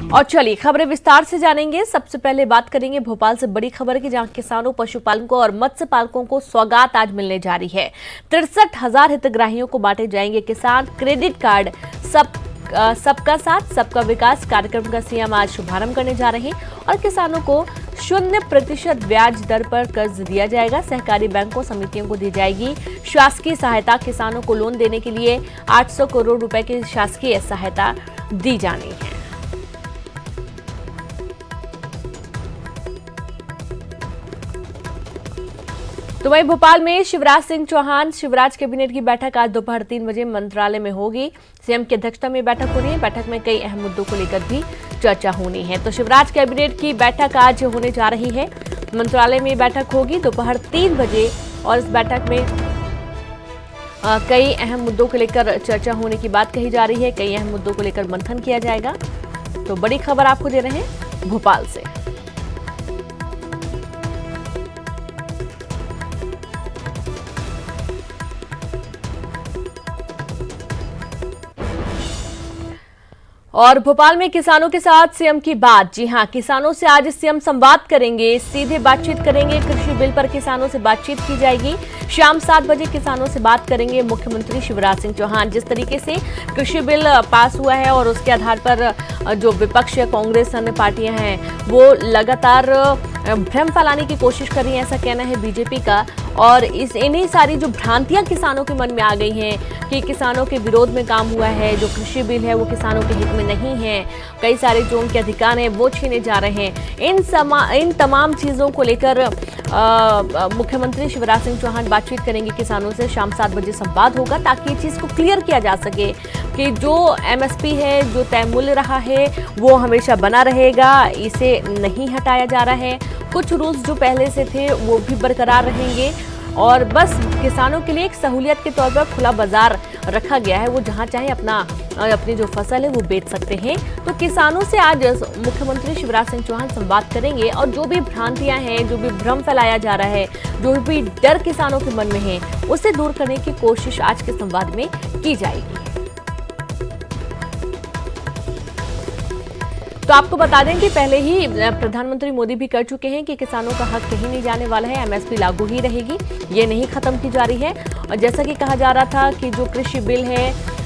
और चलिए खबरें विस्तार से जानेंगे। सबसे पहले बात करेंगे भोपाल से बड़ी खबर की, जहां किसानों, पशुपालकों और मत्स्य पालकों को सौगात आज मिलने जा रही है। 63,000 हितग्राहियों को बांटे जाएंगे किसान क्रेडिट कार्ड। सबका साथ सबका विकास कार्यक्रम का सीएम आज शुभारंभ करने जा रहे हैं और किसानों को 0% ब्याज दर पर कर्ज दिया जाएगा। सहकारी बैंकों, समितियों को दी जाएगी शासकीय सहायता। किसानों को लोन देने के लिए 800 करोड़ रुपए की शासकीय सहायता दी जानी है। तो वहीं भोपाल में शिवराज सिंह चौहान कैबिनेट की बैठक आज दोपहर 3 बजे मंत्रालय में होगी। सीएम की अध्यक्षता में बैठक हो रही है। बैठक में कई अहम मुद्दों को लेकर भी चर्चा होनी है। तो शिवराज कैबिनेट की बैठक आज होने जा रही है। मंत्रालय में बैठक होगी दोपहर 3 बजे और इस बैठक में कई अहम मुद्दों को लेकर चर्चा होने की बात कही जा रही है। कई अहम मुद्दों को लेकर मंथन किया जाएगा। तो बड़ी खबर आपको दे रहे हैं भोपाल से। और भोपाल में किसानों के साथ सीएम की बात। जी हां, किसानों से आज सीएम संवाद करेंगे, सीधे बातचीत करेंगे। कृषि बिल पर किसानों से बातचीत की जाएगी। शाम 7 बजे किसानों से बात करेंगे मुख्यमंत्री शिवराज सिंह चौहान। जिस तरीके से कृषि बिल पास हुआ है और उसके आधार पर जो विपक्ष है, कांग्रेस, अन्य पार्टियां हैं, वो लगातार भ्रम फैलाने की कोशिश कर रही है, ऐसा कहना है बीजेपी का। और इन्हीं सारी जो भ्रांतियां किसानों के मन में आ गई हैं कि किसानों के विरोध में काम हुआ है, जो कृषि बिल है वो किसानों के हित में नहीं है, कई सारे जो उनके अधिकार हैं वो छीने जा रहे हैं। इन तमाम चीज़ों को लेकर मुख्यमंत्री शिवराज सिंह चौहान बातचीत करेंगे किसानों से। शाम 7 बजे संवाद होगा ताकि ये चीज़ को क्लियर किया जा सके कि जो एमएसपी है, जो तय मूल्य रहा है, वो हमेशा बना रहेगा, इसे नहीं हटाया जा रहा है। कुछ रूल्स जो पहले से थे वो भी बरकरार रहेंगे और बस किसानों के लिए एक सहूलियत के तौर पर खुला बाजार रखा गया है। वो जहां चाहे अपनी जो फसल है वो बेच सकते हैं। तो किसानों से आज मुख्यमंत्री शिवराज सिंह चौहान संवाद करेंगे और जो भी भ्रांतियां हैं, जो भी भ्रम फैलाया जा रहा है, जो भी डर किसानों के मन में है, उसे दूर करने की कोशिश आज के संवाद में की जाएगी। तो आपको बता दें कि पहले ही प्रधानमंत्री मोदी भी कर चुके हैं कि किसानों का हक कहीं नहीं जाने वाला है, एमएसपी लागू ही रहेगी, ये नहीं खत्म की जा रही है। और जैसा कि कहा जा रहा था कि जो कृषि बिल है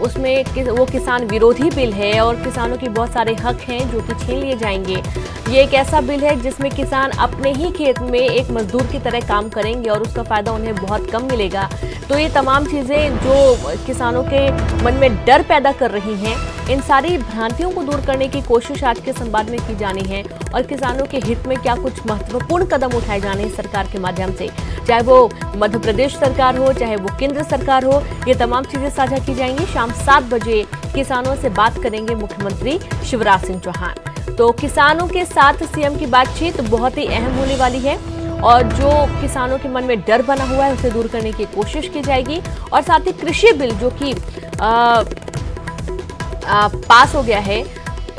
उसमें वो किसान विरोधी बिल है और किसानों के बहुत सारे हक हैं जो कि छीन लिए जाएंगे। ये एक ऐसा बिल है जिसमें किसान अपने ही खेत में एक मजदूर की तरह काम करेंगे और उसका फायदा उन्हें बहुत कम मिलेगा। तो ये तमाम चीज़ें जो किसानों के मन में डर पैदा कर रही हैं, इन सारी भ्रांतियों को दूर करने की कोशिश आज के संवाद में की जानी है और किसानों के हित में क्या कुछ महत्वपूर्ण कदम उठाए जाने हैं सरकार के माध्यम से, चाहे वो मध्य प्रदेश सरकार हो, चाहे वो केंद्र सरकार हो, ये तमाम चीजें साझा की जाएंगी। शाम 7 बजे किसानों से बात करेंगे मुख्यमंत्री शिवराज सिंह चौहान। तो किसानों के साथ सीएम की बातचीत बहुत ही अहम होने वाली है और जो किसानों के मन में डर बना हुआ है उसे दूर करने की कोशिश की जाएगी। और साथ ही कृषि बिल जो कि पास हो गया है,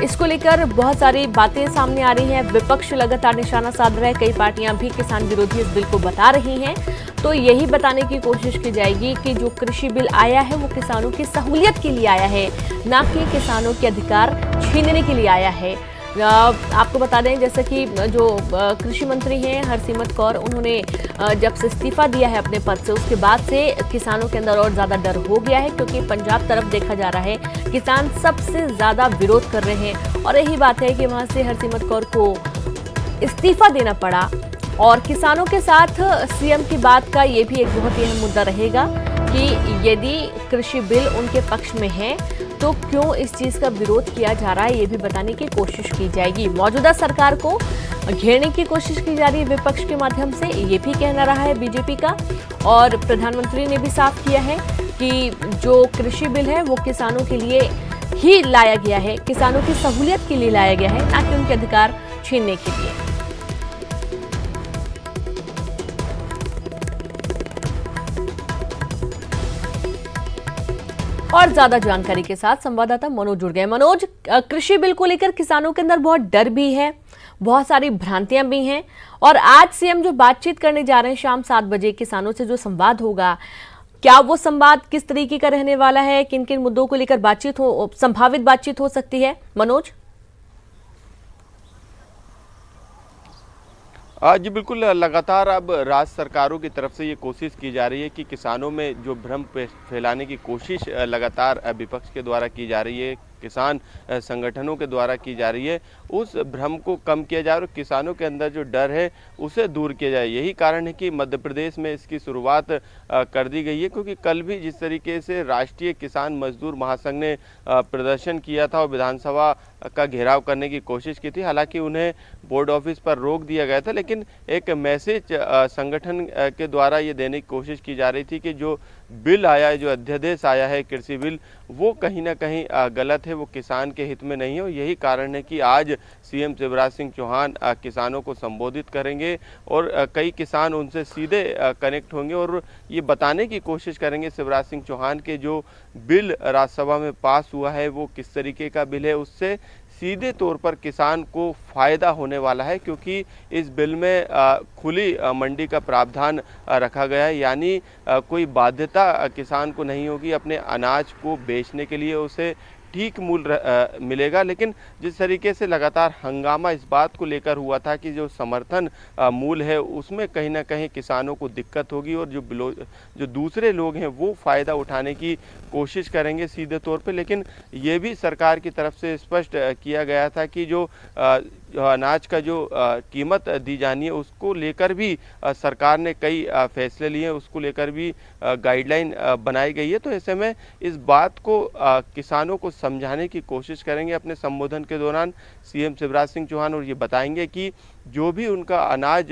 इसको लेकर बहुत सारी बातें सामने आ रही हैं। विपक्ष लगातार निशाना साध रहा है, कई पार्टियां भी किसान विरोधी इस बिल को बता रही हैं। तो यही बताने की कोशिश की जाएगी कि जो कृषि बिल आया है वो किसानों की सहूलियत के लिए आया है, ना कि किसानों के अधिकार छीनने के लिए आया है। आपको बता दें जैसे कि जो कृषि मंत्री हैं हरसिमरत कौर, उन्होंने जब से इस्तीफा दिया है अपने पद से, उसके बाद से किसानों के अंदर और ज़्यादा डर हो गया है, क्योंकि पंजाब तरफ देखा जा रहा है किसान सबसे ज़्यादा विरोध कर रहे हैं। और यही बात है कि वहाँ से हरसिमरत कौर को इस्तीफा देना पड़ा। और किसानों के साथ सीएम की बात का ये भी एक बहुत ही अहम मुद्दा रहेगा कि यदि कृषि बिल उनके पक्ष में है तो क्यों इस चीज का विरोध किया जा रहा है, ये भी बताने की कोशिश की जाएगी। मौजूदा सरकार को घेरने की कोशिश की जा रही है विपक्ष के माध्यम से, ये भी कहना रहा है बीजेपी का। और प्रधानमंत्री ने भी साफ किया है कि जो कृषि बिल है वो किसानों के लिए ही लाया गया है, किसानों की सहूलियत के लिए लाया गया है, ना कि उनके अधिकार छीनने के लिए। और ज्यादा जानकारी के साथ संवाददाता मनोज जुड़ गए। मनोज, कृषि बिल को लेकर किसानों के अंदर बहुत डर भी है, बहुत सारी भ्रांतियां भी हैं और आज सीएम जो बातचीत करने जा रहे हैं शाम 7 बजे किसानों से जो संवाद होगा, क्या वो संवाद किस तरीके का रहने वाला है, किन किन मुद्दों को लेकर संभावित बातचीत हो सकती है? मनोज। जी बिल्कुल, लगातार अब राज्य सरकारों की तरफ से ये कोशिश की जा रही है कि किसानों में जो भ्रम फैलाने की कोशिश लगातार विपक्ष के द्वारा की जा रही है, किसान संगठनों के द्वारा की जा रही है, उस भ्रम को कम किया जाए और किसानों के अंदर जो डर है उसे दूर किया जाए। यही कारण है कि मध्य प्रदेश में इसकी शुरुआत कर दी गई है, क्योंकि कल भी जिस तरीके से राष्ट्रीय किसान मजदूर महासंघ ने प्रदर्शन किया था और विधानसभा का घेराव करने की कोशिश की थी, हालांकि उन्हें बोर्ड ऑफिस पर रोक दिया गया था, लेकिन एक मैसेज संगठन के द्वारा ये देने की कोशिश की जा रही थी कि जो बिल आया है, जो अध्यादेश आया है कृषि बिल, वो कहीं ना कहीं गलत है, वो किसान के हित में नहीं है। और यही कारण है कि आज सीएम शिवराज सिंह चौहान किसानों को संबोधित करेंगे और कई किसान उनसे सीधे कनेक्ट होंगे और ये बताने की कोशिश करेंगे शिवराज सिंह चौहान के जो बिल राज्यसभा में पास हुआ है वो किस तरीके का बिल है, उससे सीधे तौर पर किसान को फ़ायदा होने वाला है, क्योंकि इस बिल में खुली मंडी का प्रावधान रखा गया है। यानी कोई बाध्यता किसान को नहीं होगी अपने अनाज को बेचने के लिए, उसे ठीक मूल्य मिलेगा। लेकिन जिस तरीके से लगातार हंगामा इस बात को लेकर हुआ था कि जो समर्थन मूल्य है उसमें कहीं ना कहीं किसानों को दिक्कत होगी और जो दूसरे लोग हैं वो फ़ायदा उठाने की कोशिश करेंगे सीधे तौर पे। लेकिन ये भी सरकार की तरफ से स्पष्ट किया गया था कि जो अनाज का जो कीमत दी जानी है उसको लेकर भी सरकार ने कई फैसले लिए हैं, उसको लेकर भी गाइडलाइन बनाई गई है। तो ऐसे में इस बात को किसानों को समझाने की कोशिश करेंगे अपने संबोधन के दौरान सीएम शिवराज सिंह चौहान, और ये बताएंगे कि जो भी उनका अनाज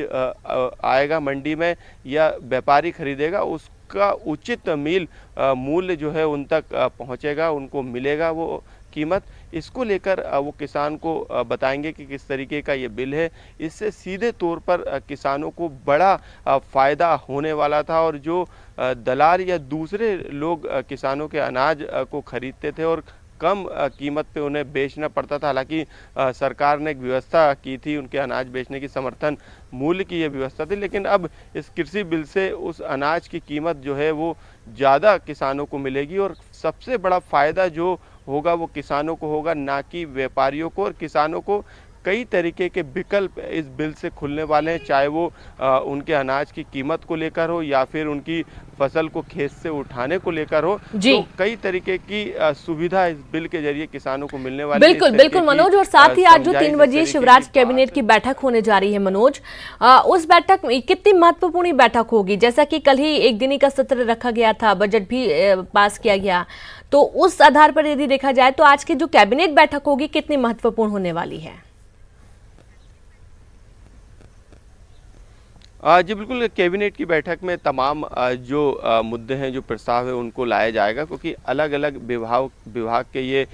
आएगा मंडी में या व्यापारी खरीदेगा उसका उचित मूल्य जो है उन तक पहुंचेगा, उनको मिलेगा वो कीमत। इसको लेकर वो किसान को बताएंगे कि किस तरीके का ये बिल है। इससे सीधे तौर पर किसानों को बड़ा फ़ायदा होने वाला था और जो दलाल या दूसरे लोग किसानों के अनाज को खरीदते थे और कम कीमत पे उन्हें बेचना पड़ता था, हालांकि सरकार ने एक व्यवस्था की थी उनके अनाज बेचने की, समर्थन मूल्य की ये व्यवस्था थी, लेकिन अब इस कृषि बिल से उस अनाज की कीमत जो है वो ज़्यादा किसानों को मिलेगी और सबसे बड़ा फ़ायदा जो होगा वो किसानों को होगा, ना कि व्यापारियों को। और किसानों को कई तरीके के विकल्प इस बिल से खुलने वाले हैं, चाहे वो उनके अनाज की कीमत को लेकर हो या फिर उनकी फसल को खेत से उठाने को लेकर हो। तो कई तरीके की सुविधा इस बिल के जरिए किसानों को मिलने वाली है। बिल्कुल बिल्कुल मनोज, और साथ ही आज जो 3 बजे शिवराज कैबिनेट की बैठक होने जा रही है मनोज, उस बैठक में कितनी महत्वपूर्ण बैठक होगी? जैसा कि कल ही एक दिन का सत्र रखा गया था, बजट भी पास किया गया, तो उस आधार पर यदि देखा जाए तो आज की जो कैबिनेट बैठक होगी कितनी महत्वपूर्ण होने वाली है? जी बिल्कुल, कैबिनेट की बैठक में तमाम जो मुद्दे हैं, जो प्रस्ताव है उनको लाया जाएगा, क्योंकि अलग अलग विभाग के ये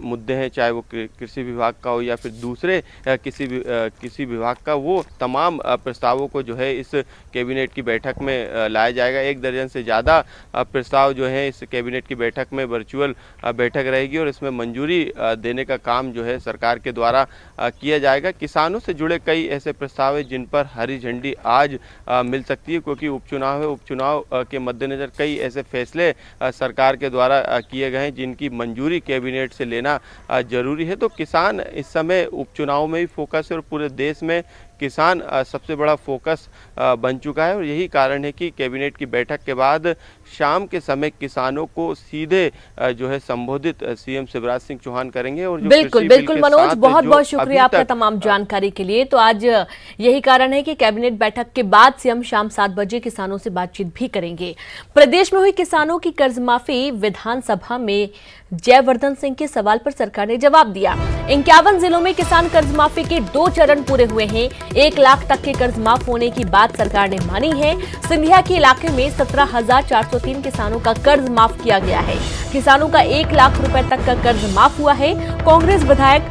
मुद्दे हैं, चाहे वो कृषि विभाग का हो या फिर दूसरे किसी विभाग का, वो तमाम प्रस्तावों को जो है इस कैबिनेट की बैठक में लाया जाएगा। 1 दर्जन से ज़्यादा प्रस्ताव जो है इस कैबिनेट की बैठक में वर्चुअल बैठक रहेगी और इसमें मंजूरी देने का काम जो है सरकार के द्वारा किया जाएगा। किसानों से जुड़े कई ऐसे प्रस्ताव हैं जिन पर हरी झंडी आज मिल सकती है, क्योंकि उपचुनाव है। उपचुनाव के मद्देनजर कई ऐसे फैसले सरकार के द्वारा किए गए हैं जिनकी मंजूरी कैबिनेट से लेना जरूरी है। तो किसान इस समय उपचुनाव में भी फोकस है और पूरे देश में किसान सबसे बड़ा फोकस बन चुका है और यही कारण है कि कैबिनेट की बैठक के बाद शाम के समय किसानों को सीधे जो है संबोधित सीएम शिवराज सिंह चौहान करेंगे। और जो बिल्कुल बिल्कुल मनोज, बहुत बहुत शुक्रिया आपका तमाम जानकारी के लिए। तो आज यही कारण है कि कैबिनेट बैठक के बाद सीएम शाम 7 बजे किसानों से बातचीत भी करेंगे। प्रदेश में हुई किसानों की कर्ज माफी, विधानसभा में जयवर्धन सिंह के सवाल पर सरकार ने जवाब दिया। 51 जिलों में किसान कर्ज माफी के 2 चरण पूरे हुए हैं। 1 लाख तक के कर्ज माफ होने की बात सरकार ने मानी है। सिंधिया के इलाके में 17,403 किसानों का कर्ज माफ किया गया है। किसानों का 1 लाख रुपए तक का कर्ज माफ हुआ है। कांग्रेस विधायक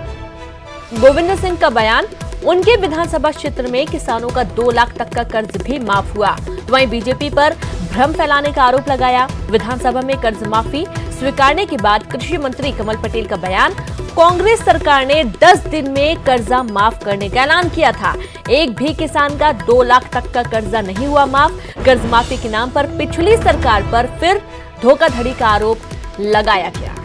गोविंद सिंह का बयान, उनके विधानसभा क्षेत्र में किसानों का 2 लाख तक का कर्ज भी माफ हुआ। वहीं बीजेपी पर भ्रम फैलाने का आरोप लगाया। विधानसभा में कर्ज माफी स्वीकारने के बाद कृषि मंत्री कमल पटेल का बयान, कांग्रेस सरकार ने 10 दिन में कर्जा माफ करने का ऐलान किया था। एक भी किसान का 2 लाख तक का कर्जा नहीं हुआ माफ। कर्ज माफी के नाम पर पिछली सरकार पर फिर धोखाधड़ी का आरोप लगाया गया।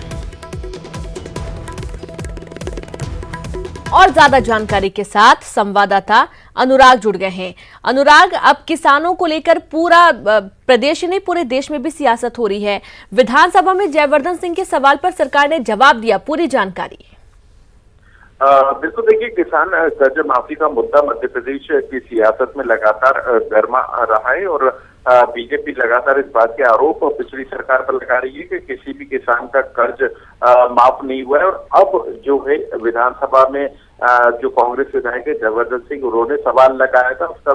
और ज्यादा जानकारी के साथ संवाददाता अनुराग जुड़ गए हैं। अनुराग, अब किसानों को लेकर पूरा प्रदेश ही नहीं पूरे देश में भी सियासत हो रही है। विधानसभा में जयवर्धन सिंह के सवाल पर सरकार ने जवाब दिया, पूरी जानकारी। बिल्कुल, देखिए, किसान कर्ज माफी का मुद्दा मध्य प्रदेश की सियासत में लगातार गर्मा रहा है और बीजेपी लगातार इस बात के आरोप पिछली सरकार पर लगा रही है कि किसी भी किसान का कर्ज माफ नहीं हुआ है। और अब जो है विधानसभा में जो कांग्रेस विधायक है जयवर्धन सिंह, उन्होंने सवाल लगाया था, उसका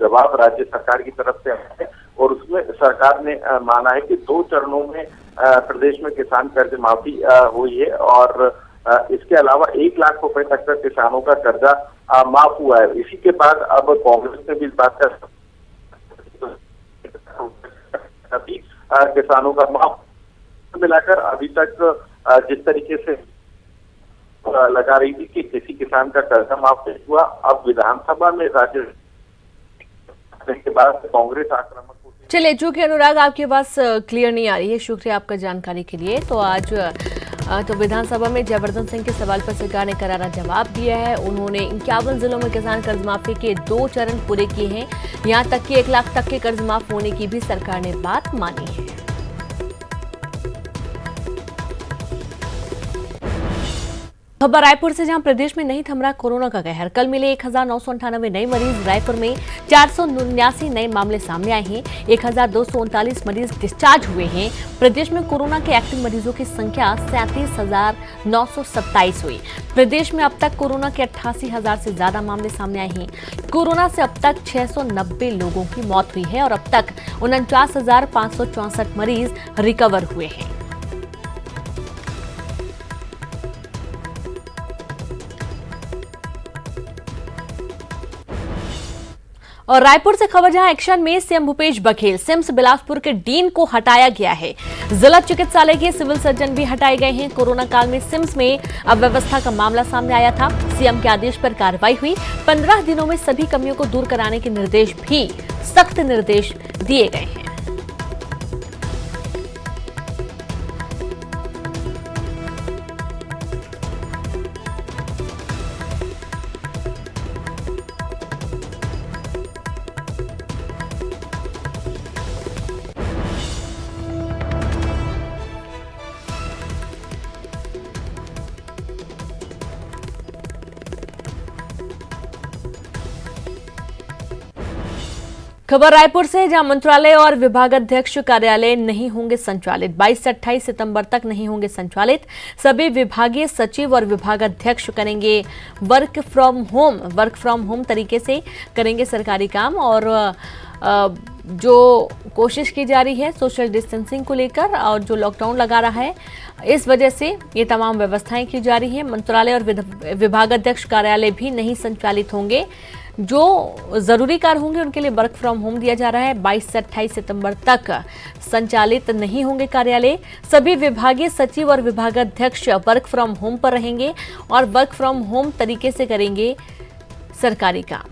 जवाब राज्य सरकार की तरफ से आया है और उसमें सरकार ने माना है कि 2 चरणों में प्रदेश में किसान कर्ज माफी हुई है और इसके अलावा 1 लाख रुपए तक का किसानों का कर्जा माफ हुआ है। इसी के बाद अब कांग्रेस ने भी इस बात का किसानों का माफ मिलाकर अभी तक जिस तरीके से लगा रही थी कि किसी किसान का कर्जा माफ नहीं हुआ, अब विधानसभा में राज्य के बाद कांग्रेस आक्रामक। चलिए, चूंकि अनुराग आपकी आवाज क्लियर नहीं आ रही है, शुक्रिया आपका जानकारी के लिए। तो आज तो विधानसभा में जयवर्धन सिंह के सवाल पर सरकार ने करारा जवाब दिया है। उन्होंने 51 जिलों में किसान कर्ज माफी के 2 चरण पूरे किए हैं। यहां तक कि 1 लाख तक के कर्ज माफ होने की भी सरकार ने बात मानी है। खबर रायपुर से, जहां प्रदेश में नहीं थम रहा कोरोना का कहर। कल मिले 1998 नए मरीज। रायपुर में 479 नए मामले सामने आए हैं। 1239 मरीज डिस्चार्ज हुए हैं। प्रदेश में कोरोना के एक्टिव मरीजों की संख्या 37,927 हुई। प्रदेश में अब तक कोरोना के 88,000 से ज्यादा मामले सामने आए हैं। कोरोना से अब तक 690 लोगों की मौत हुई है और अब तक 49,564 मरीज रिकवर हुए हैं। और रायपुर से खबर, जहां एक्शन में सीएम भूपेश बघेल, सिम्स बिलासपुर के डीन को हटाया गया है। जिला चिकित्सालय के सिविल सर्जन भी हटाए गए हैं। कोरोना काल में सिम्स में अव्यवस्था का मामला सामने आया था। सीएम के आदेश पर कार्रवाई हुई। 15 दिनों में सभी कमियों को दूर कराने के निर्देश भी सख्त निर्देश दिए गए हैं। खबर रायपुर से, जहां मंत्रालय और विभागाध्यक्ष कार्यालय नहीं होंगे संचालित। 22 से 28 सितंबर तक नहीं होंगे संचालित। सभी विभागीय सचिव और विभागाध्यक्ष करेंगे वर्क फ्रॉम होम तरीके से करेंगे सरकारी काम। और जो कोशिश की जा रही है सोशल डिस्टेंसिंग को लेकर और जो लॉकडाउन लगा रहा है, इस वजह से ये तमाम व्यवस्थाएं की जा रही है। मंत्रालय और विभागाध्यक्ष कार्यालय भी नहीं संचालित होंगे। जो जरूरी कार्य होंगे उनके लिए वर्क फ्रॉम होम दिया जा रहा है। 22 से 28 सितंबर तक संचालित नहीं होंगे कार्यालय। सभी विभागीय सचिव और विभागाध्यक्ष वर्क फ्रॉम होम पर रहेंगे और वर्क फ्रॉम होम तरीके से करेंगे सरकारी काम।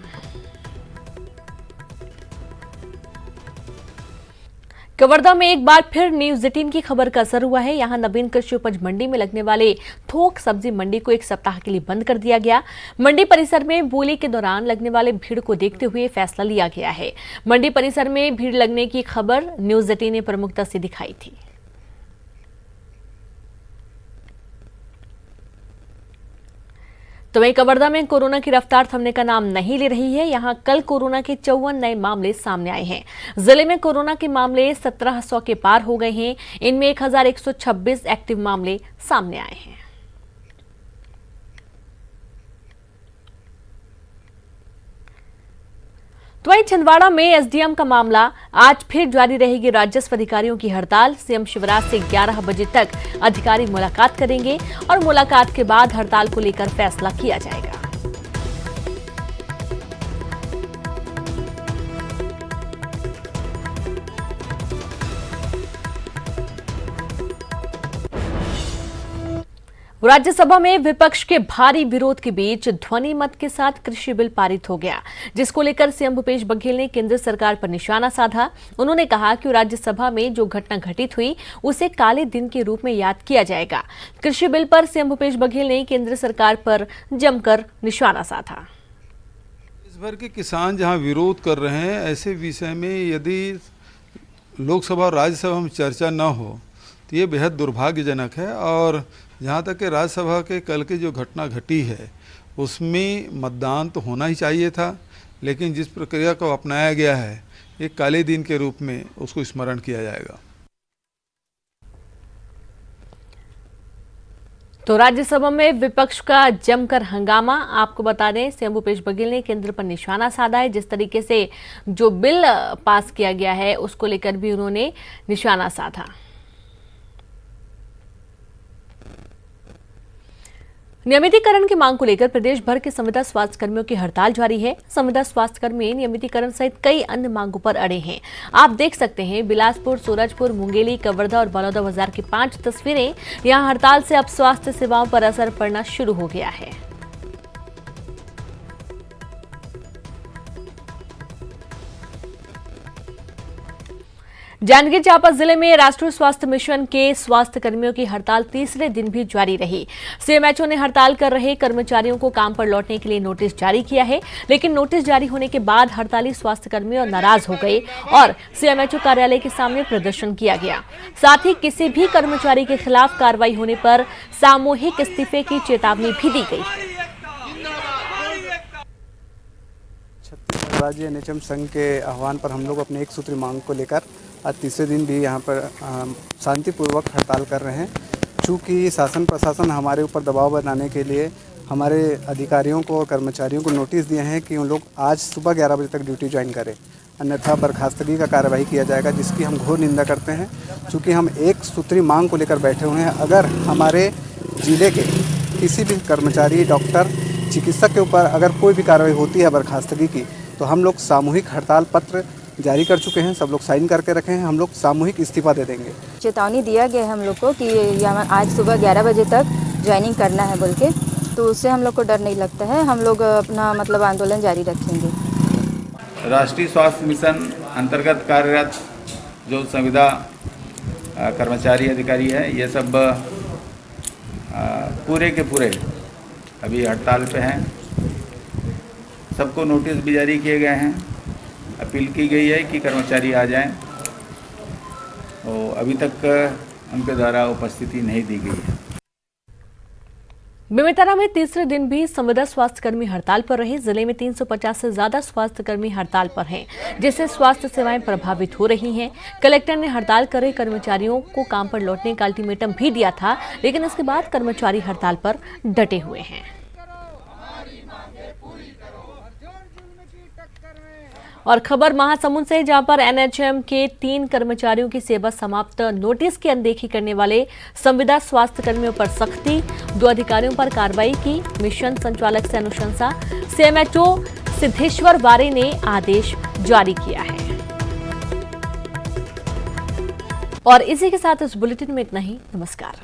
कवर्धा में एक बार फिर न्यूज 18 की खबर का असर हुआ है। यहां नवीन कृषि उपज मंडी में लगने वाले थोक सब्जी मंडी को 1 सप्ताह के लिए बंद कर दिया गया। मंडी परिसर में बोली के दौरान लगने वाले भीड़ को देखते हुए फैसला लिया गया है। मंडी परिसर में भीड़ लगने की खबर न्यूज 18 ने प्रमुखता से दिखाई थी। तो वहीं कवर्धा में कोरोना की रफ्तार थमने का नाम नहीं ले रही है। यहां कल कोरोना के 54 नए मामले सामने आए हैं। जिले में कोरोना के मामले 1700 के पार हो गए हैं। इनमें 1126 एक्टिव मामले सामने आए हैं। तो वहीं छिंदवाड़ा में एसडीएम का मामला, आज फिर जारी रहेगी राजस्व अधिकारियों की हड़ताल। सीएम शिवराज से 11 बजे तक अधिकारी मुलाकात करेंगे और मुलाकात के बाद हड़ताल को लेकर फैसला किया जाएगा। राज्यसभा में विपक्ष के भारी विरोध के बीच ध्वनि मत के साथ कृषि बिल पारित हो गया, जिसको लेकर सीएम भूपेश बघेल ने केंद्र सरकार पर निशाना साधा। उन्होंने कहा कि राज्यसभा में जो घटना घटित हुई उसे काले दिन के रूप में याद किया जाएगा। कृषि बिल पर सीएम भूपेश बघेल ने केंद्र सरकार पर जमकर निशाना साधा। देश भर के किसान जहां विरोध कर रहे हैं, ऐसे विषय में यदि लोकसभा और राज्यसभा में चर्चा न हो तो ये बेहद दुर्भाग्यजनक है। और जहाँ तक कि राज्यसभा के कल की जो घटना घटी है उसमें मतदान तो होना ही चाहिए था, लेकिन जिस प्रक्रिया को अपनाया गया है एक काले दिन के रूप में उसको स्मरण किया जाएगा। तो राज्यसभा में विपक्ष का जमकर हंगामा। आपको बता दें, सीएम भूपेश बघेल ने केंद्र पर निशाना साधा है। जिस तरीके से जो बिल पास किया गया है उसको लेकर भी उन्होंने निशाना साधा। नियमितीकरण की मांग को लेकर प्रदेश भर के संविदा स्वास्थ्य कर्मियों की हड़ताल जारी है। संविदा स्वास्थ्य कर्मी नियमितीकरण सहित कई अन्य मांगों पर अड़े हैं। आप देख सकते हैं बिलासपुर, सूरजपुर, मुंगेली, कवर्धा और बलौदा बाजार की 5 तस्वीरें। यहां हड़ताल से अब स्वास्थ्य सेवाओं पर असर पड़ना शुरू हो गया है। जांजगीर चांपा जिले में राष्ट्रीय स्वास्थ्य मिशन के स्वास्थ्य कर्मियों की हड़ताल तीसरे दिन भी जारी रही। सीएमएचओ ने हड़ताल कर रहे कर्मचारियों को काम पर लौटने के लिए नोटिस जारी किया है, लेकिन नोटिस जारी होने के बाद हड़ताली स्वास्थ्य कर्मी और नाराज हो गए और सीएमएचओ कार्यालय के सामने प्रदर्शन किया गया। साथ ही किसी भी कर्मचारी के खिलाफ कार्रवाई होने पर सामूहिक इस्तीफे की चेतावनी भी दी गई। छत्तीसगढ़ राज्य एनएचएम संघ के आह्वान पर हम लोग अपने एक सूत्री मांग को लेकर आज तीसरे दिन भी यहाँ पर शांतिपूर्वक हड़ताल कर रहे हैं। चूँकि शासन प्रशासन हमारे ऊपर दबाव बनाने के लिए हमारे अधिकारियों को और कर्मचारियों को नोटिस दिए हैं कि उन लोग आज सुबह 11 बजे तक ड्यूटी ज्वाइन करें, अन्यथा बर्खास्तगी का कार्रवाई किया जाएगा, जिसकी हम घोर निंदा करते हैं। चूँकि हम एक सूत्री मांग को लेकर बैठे हुए हैं, अगर हमारे ज़िले के किसी भी कर्मचारी, डॉक्टर, चिकित्सक के ऊपर अगर कोई भी कार्रवाई होती है बर्खास्तगी की, तो हम लोग सामूहिक हड़ताल पत्र जारी कर चुके हैं। सब लोग साइन करके रखे हैं। हम लोग सामूहिक इस्तीफा दे देंगे। चेतावनी दिया गया है हम लोग को कि यहाँ आज सुबह 11 बजे तक ज्वाइनिंग करना है बोल के, तो उससे हम लोग को डर नहीं लगता है। हम लोग अपना मतलब आंदोलन जारी रखेंगे। राष्ट्रीय स्वास्थ्य मिशन अंतर्गत कार्यरत जो संविदा कर्मचारी अधिकारी है, ये सब पूरे के पूरे अभी हड़ताल पे हैं। सबको नोटिस भी जारी किए गए हैं। अपील की गई है कि कर्मचारी आ जाएं, और अभी तक उनके द्वारा उपस्थिति नहीं दी गई है। बेमेतरा में तीसरे दिन भी संविदा स्वास्थ्य कर्मी हड़ताल पर रहे। जिले में 350 से ज्यादा स्वास्थ्य कर्मी हड़ताल पर हैं, जिससे स्वास्थ्य सेवाएं प्रभावित हो रही हैं। कलेक्टर ने हड़ताल कर रहे कर्मचारियों को काम पर लौटने का अल्टीमेटम भी दिया था, लेकिन इसके बाद कर्मचारी हड़ताल पर डटे हुए हैं। और खबर महासमुंद से, जहां पर एनएचएम के 3 कर्मचारियों की सेवा समाप्त नोटिस की अनदेखी करने वाले संविदा स्वास्थ्य कर्मियों पर सख्ती, 2 अधिकारियों पर कार्रवाई की। मिशन संचालक से अनुशंसा। सीएमएचओ सिद्धेश्वर वारे ने आदेश जारी किया है। और इसी के साथ इस बुलेटिन में इतना ही। नमस्कार।